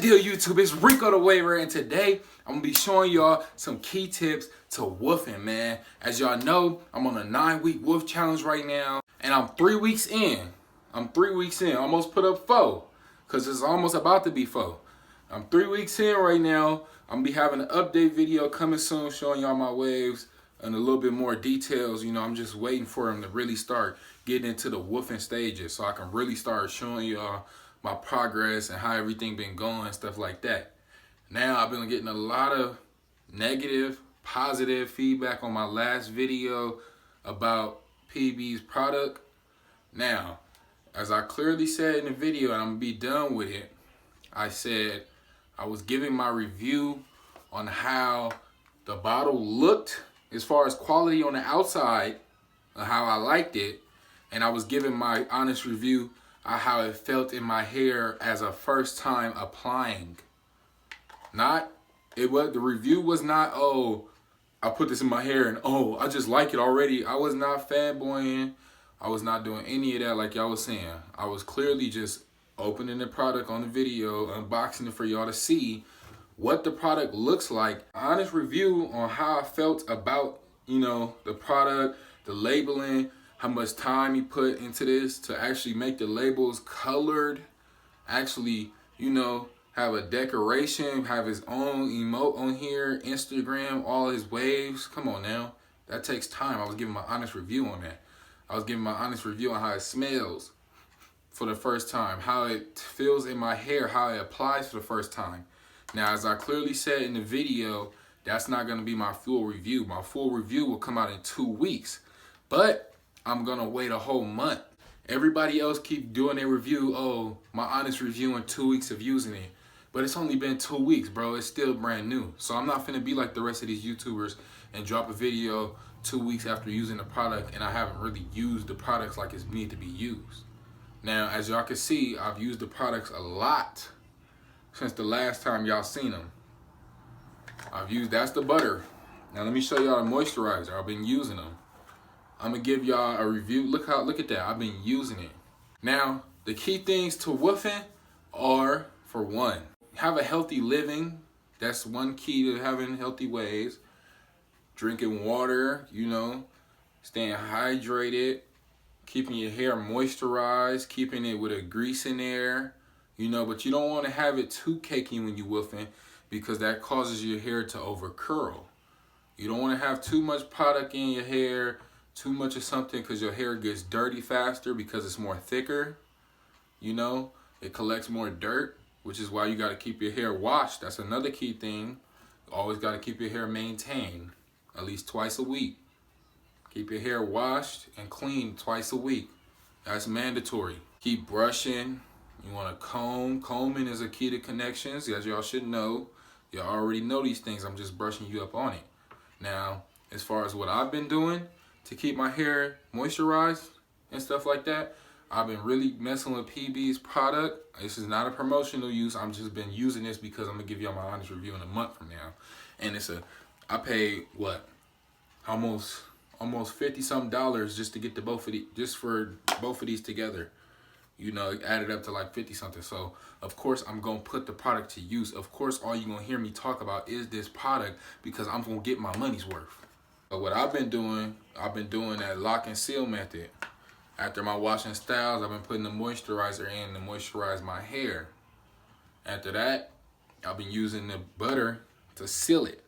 the deal, YouTube? It's Rico the Waver, and today I'm gonna be showing y'all some key tips to woofing, man. As y'all know, I'm on a 9-week woof challenge right now, and I'm 3 weeks in. Almost put up 4, cause it's almost about to be 4. I'm 3 weeks in right now. I'm gonna be having an update video coming soon, showing y'all my waves and a little bit more details. You know, I'm just waiting for them to really start getting into the woofing stages, so I can really start showing y'all my progress and how everything been going, stuff like that. Now I've been getting a lot of negative, positive feedback on my last video about PB's product. Now, as I clearly said in the video, and I'm gonna be done with it, I said I was giving my review on how the bottle looked as far as quality on the outside, and how I liked it, and I was giving my honest review how it felt in my hair as a first time applying. The review was not, oh, I put this in my hair and oh, I just like it already. I was not fanboying. I was not doing any of that like y'all was saying. I was clearly just opening the product on the video, unboxing it for y'all to see what the product looks like. Honest review on how I felt about, you know, the product, the labeling, how much time he put into this to actually make the labels colored, actually, you know, have a decoration, have his own emote on here, Instagram, all his waves. Come on now, that takes time. I was giving my honest review on that. I was giving my honest review on how it smells for the first time, how it feels in my hair, how it applies for the first time. Now, as I clearly said in the video, that's not gonna be my full review. My full review will come out in 2 weeks, but I'm gonna wait a whole month. Everybody else keep doing their review, oh, my honest review in 2 weeks of using it. But it's only been 2 weeks, bro. It's still brand new. So I'm not finna be like the rest of these YouTubers and drop a video 2 weeks after using the product and I haven't really used the products like it's need to be used. Now, as y'all can see, I've used the products a lot since the last time y'all seen them. That's the butter. Now let me show y'all the moisturizer. I've been using them. I'm gonna give y'all a review. Look at that. I've been using it. Now, the key things to woofing are, for one, have a healthy living. That's one key to having healthy waves. Drinking water, you know, staying hydrated, keeping your hair moisturized, keeping it with a grease in there, you know, but you don't want to have it too cakey when you woofing because that causes your hair to over curl. You don't want to have too much product in your hair, too much of something, because your hair gets dirty faster because it's more thicker. You know, it collects more dirt, which is why you got to keep your hair washed. That's another key thing. You always got to keep your hair maintained at least twice a week. Keep your hair washed and clean twice a week. That's mandatory. Keep brushing. You want to comb. Combing is a key to connections, as y'all should know. Y'all already know these things. I'm just brushing you up on it. Now, as far as what I've been doing to keep my hair moisturized and stuff like that, I've been really messing with PB's product. This is not a promotional use. I'm just been using this because I'm gonna give y'all my honest review in a month from now. And I paid what? Almost $50-something just to get for both of these together. You know, it added up to like 50-something. So of course I'm gonna put the product to use. Of course, all you're gonna hear me talk about is this product because I'm gonna get my money's worth. But what I've been doing that lock and seal method. After my washing styles, I've been putting the moisturizer in to moisturize my hair. After that, I've been using the butter to seal it.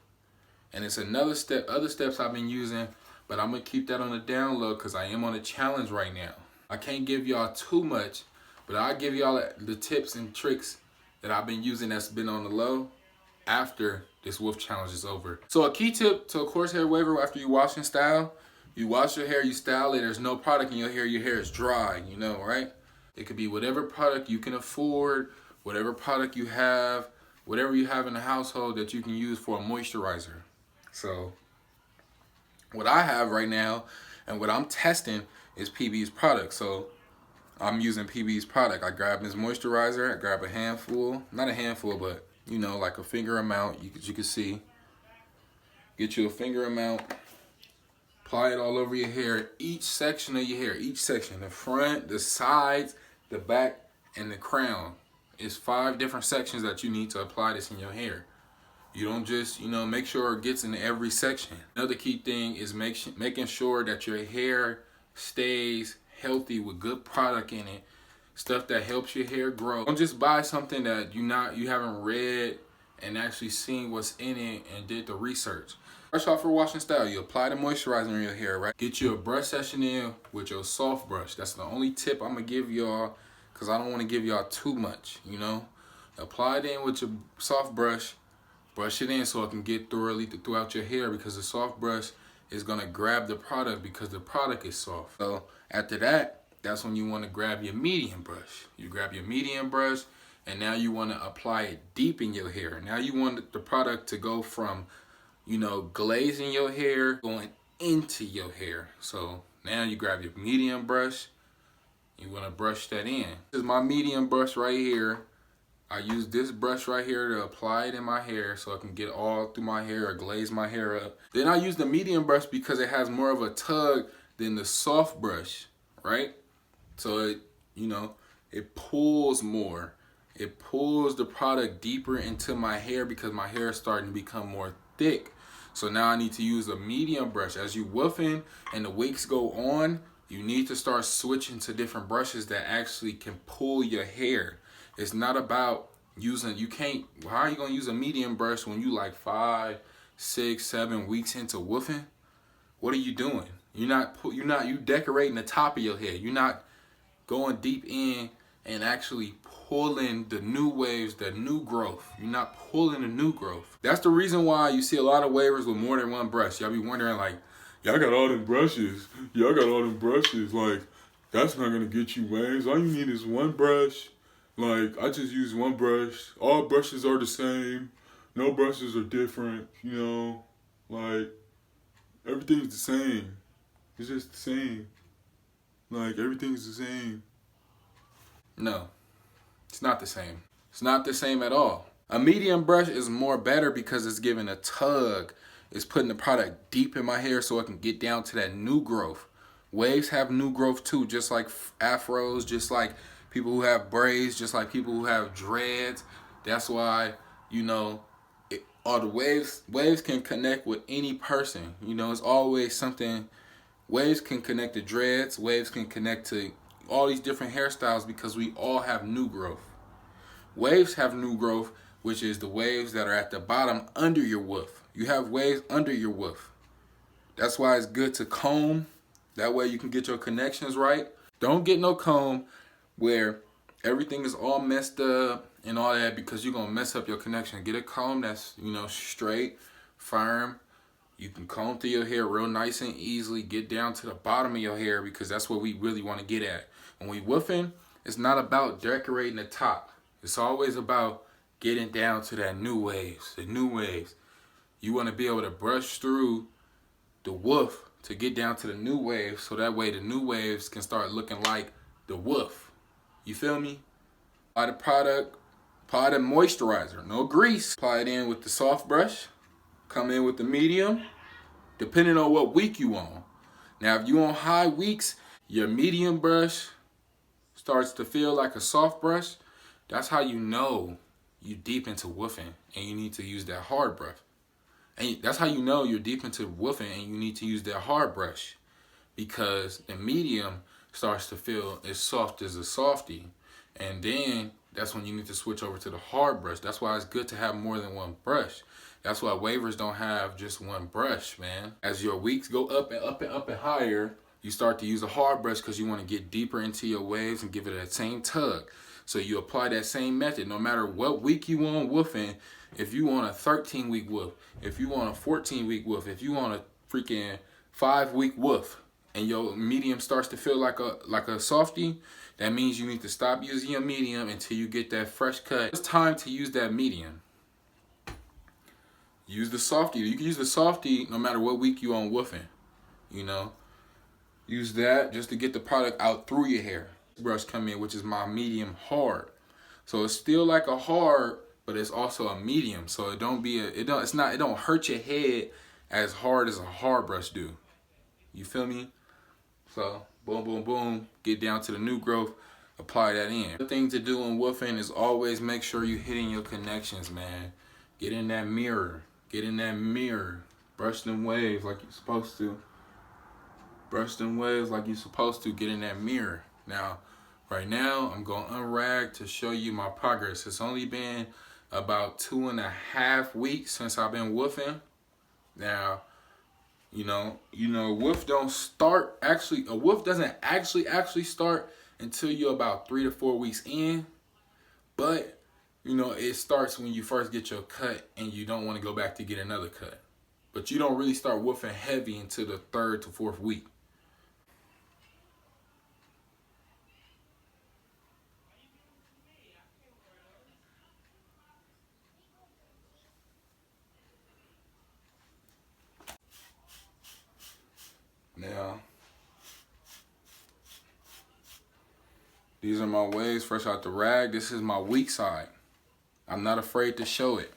And it's other steps I've been using, but I'm gonna keep that on the down low because I am on a challenge right now. I can't give y'all too much, but I'll give y'all the tips and tricks that I've been using that's been on the low after this woof challenge is over. So a key tip to a coarse hair waver after you wash and style, you wash your hair, you style it, there's no product in your hair is dry, you know, right? It could be whatever product you can afford, whatever product you have, whatever you have in the household that you can use for a moisturizer. So what I have right now and what I'm testing is PB's product. So I'm using PB's product. I grab his moisturizer, I grab a handful, not a handful, but you know, like a finger amount, you can see. Get you a finger amount, apply it all over your hair, each section of your hair, each section, the front, the sides, the back, and the crown. it's 5 different sections that you need to apply this in your hair. You don't just, make sure it gets in every section. Another key thing is making sure that your hair stays healthy with good product in it. Stuff that helps your hair grow. Don't just buy something that you haven't read and actually seen what's in it and did the research. Brush off for washing style. You apply the moisturizer in your hair, right? Get you a brush session in with your soft brush. That's the only tip I'm gonna give y'all, because I don't want to give y'all too much, Apply it in with your soft brush. Brush it in so it can get thoroughly throughout your hair, because the soft brush is gonna grab the product because the product is soft. So after that, that's when you want to grab your medium brush. You grab your medium brush, and now you want to apply it deep in your hair. Now you want the product to go from, glazing your hair, going into your hair. So now you grab your medium brush, you want to brush that in. This is my medium brush right here. I use this brush right here to apply it in my hair so I can get all through my hair or glaze my hair up. Then I use the medium brush because it has more of a tug than the soft brush, right? So it pulls more. It pulls the product deeper into my hair because my hair is starting to become more thick. So now I need to use a medium brush. As you woofing and the wigs go on, you need to start switching to different brushes that actually can pull your hair. It's not about how are you gonna use a medium brush when you like 5, 6, 7 weeks into woofing? What are you doing? You decorating the top of your head. You're not going deep in and actually pulling the new waves, the new growth. You're not pulling the new growth. That's the reason why you see a lot of wavers with more than one brush. Y'all be wondering like, y'all got all them brushes. Like, that's not gonna get you waves. All you need is one brush. Like, I just use one brush. All brushes are the same. No brushes are different, Like, everything's the same. It's just the same. Like, everything's the same. No, it's not the same. It's not the same at all. A medium brush is more better because it's giving a tug. It's putting the product deep in my hair so it can get down to that new growth. Waves have new growth too, just like afros, just like people who have braids, just like people who have dreads. That's why, all the waves can connect with any person. It's always something. Waves can connect to dreads. Waves can connect to all these different hairstyles because we all have new growth. Waves have new growth, which is the waves that are at the bottom under your woof. You have waves under your woof. That's why it's good to comb. That way you can get your connections right. Don't get no comb where everything is all messed up and all that, because you're going to mess up your connection. Get a comb that's, straight, firm. You can comb through your hair real nice and easily. Get down to the bottom of your hair, because that's what we really want to get at. When we woofing, it's not about decorating the top. It's always about getting down to that new waves, the new waves. You want to be able to brush through the woof to get down to the new waves, so that way the new waves can start looking like the woof. You feel me? Apply the product, apply the moisturizer, no grease. Apply it in with the soft brush, come in with the medium, depending on what week you on. Now, if you on high weeks, your medium brush starts to feel like a soft brush. That's how you know you deep into woofing and you need to use that hard brush. And that's how you know you're deep into woofing and you need to use that hard brush, because the medium starts to feel as soft as a softie. And then that's when you need to switch over to the hard brush. That's why it's good to have more than one brush. That's why wavers don't have just one brush, man. As your weeks go up and up and up and higher, you start to use a hard brush because you want to get deeper into your waves and give it that same tug. So you apply that same method no matter what week you on woofing. If you want a 13-week woof, if you want a 14-week woof, if you want a freaking 5-week woof, and your medium starts to feel like a softie, that means you need to stop using your medium until you get that fresh cut. It's time to use that medium. Use the softie. You can use the softie no matter what week you on woofing. Use that just to get the product out through your hair. Brush come in, which is my medium hard. So it's still like a hard, but it's also a medium. So it don't hurt your head as hard as a hard brush do. You feel me? So boom, boom, boom, get down to the new growth, apply that in. The thing to do in woofing is always make sure you're hitting your connections, man. Get in that mirror. Get in that mirror. Brush them waves like you're supposed to. Brush them waves like you're supposed to. Get in that mirror. Now, right now, I'm going to unrag to show you my progress. It's only been about 2.5 weeks since I've been woofing. Now, woof don't start, actually, a woof doesn't actually start until you're about 3 to 4 weeks in. But, it starts when you first get your cut and you don't want to go back to get another cut. But you don't really start woofing heavy until the 3rd to 4th week. Now, these are my waves fresh out the rag. This is my weak side. I'm not afraid to show it.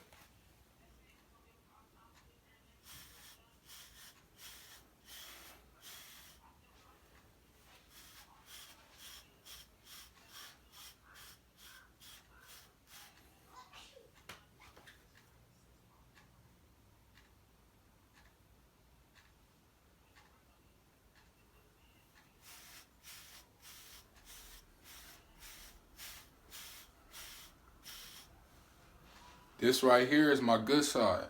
This right here is my good side.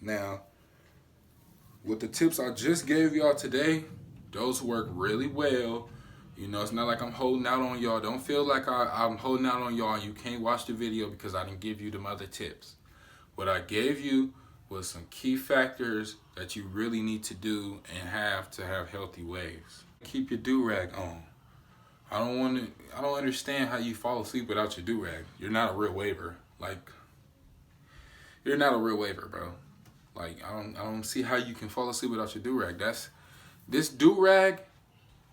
Now, with the tips I just gave y'all today, those work really well. It's not like I'm holding out on y'all. Don't feel like I'm holding out on y'all and you can't watch the video because I didn't give you them other tips. What I gave you was some key factors that you really need to do and have to have healthy waves. Keep your do-rag on. I don't understand how you fall asleep without your do-rag. You're not a real waver. You're not a real waver, bro. I don't see how you can fall asleep without your do-rag. This do-rag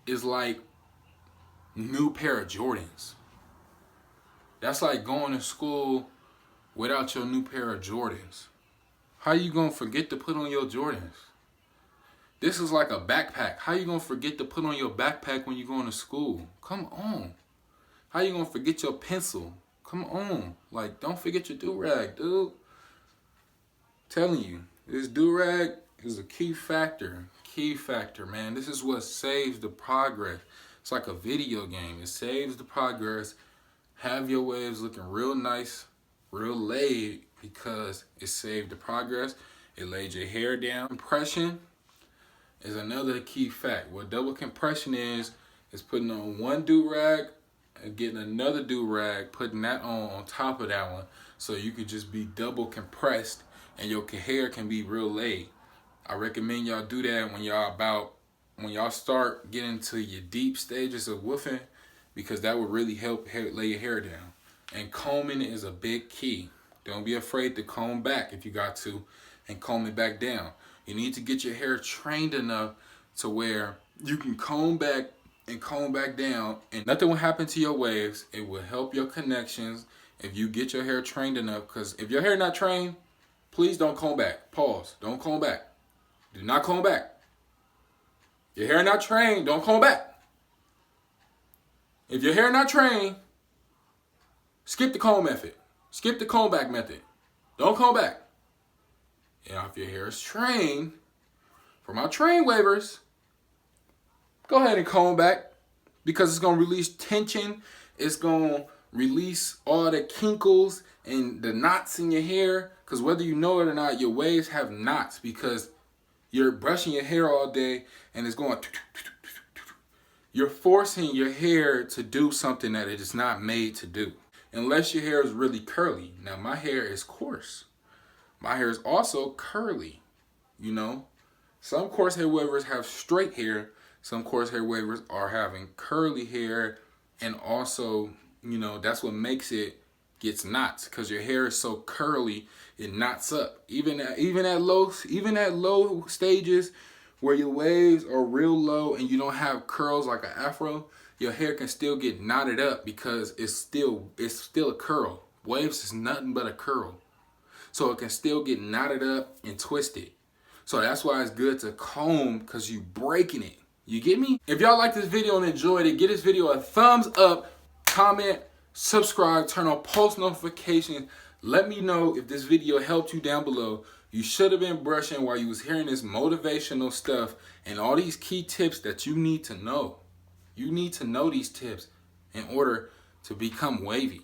is like new pair of Jordans. That's like going to school without your new pair of Jordans. How you gonna forget to put on your Jordans? This is like a backpack. How you gonna forget to put on your backpack when you're going to school? Come on. How you gonna forget your pencil? Come on. Don't forget your do-rag, dude. Telling you, this do-rag is a key factor. Key factor, man. This is what saves the progress. It's like a video game. It saves the progress. Have your waves looking real nice, real laid, because it saved the progress. It laid your hair down. Compression is another key fact. What double compression is putting on one do-rag and getting another do-rag, putting that on top of that one, so you could just be double compressed and your hair can be real laid. I recommend y'all do that when y'all start getting to your deep stages of woofing, because that will really help lay your hair down. And combing is a big key. Don't be afraid to comb back if you got to, and comb it back down. You need to get your hair trained enough to where you can comb back and comb back down, and nothing will happen to your waves. It will help your connections if you get your hair trained enough, because if your hair not trained, please don't comb back. Pause. Don't comb back. Do not comb back. Your hair not trained, don't comb back. If your hair not trained, skip the comb method. Skip the comb back method. Don't comb back. And if your hair is trained, for my trained wavers, go ahead and comb back, because it's going to release tension. It's going to release all the kinkles and the knots in your hair, because whether you know it or not, your waves have knots because you're brushing your hair all day and it's going. You're forcing your hair to do something that it is not made to do. Unless your hair is really curly. Now, my hair is coarse. My hair is also curly, Some coarse hair wavers have straight hair. Some coarse hair wavers are having curly hair. And also, that's what makes it gets knots, because your hair is so curly, it knots up. Even at low stages where your waves are real low and you don't have curls like an afro, your hair can still get knotted up because it's still a curl. Waves is nothing but a curl. So it can still get knotted up and twisted. So that's why it's good to comb, because you breaking it. You get me? If y'all like this video and enjoyed it, give this video a thumbs up, comment, subscribe, turn on post notifications. Let me know if this video helped you down below. You should have been brushing while you was hearing this motivational stuff and all these key tips that you need to know. You need to know these tips in order to become wavy.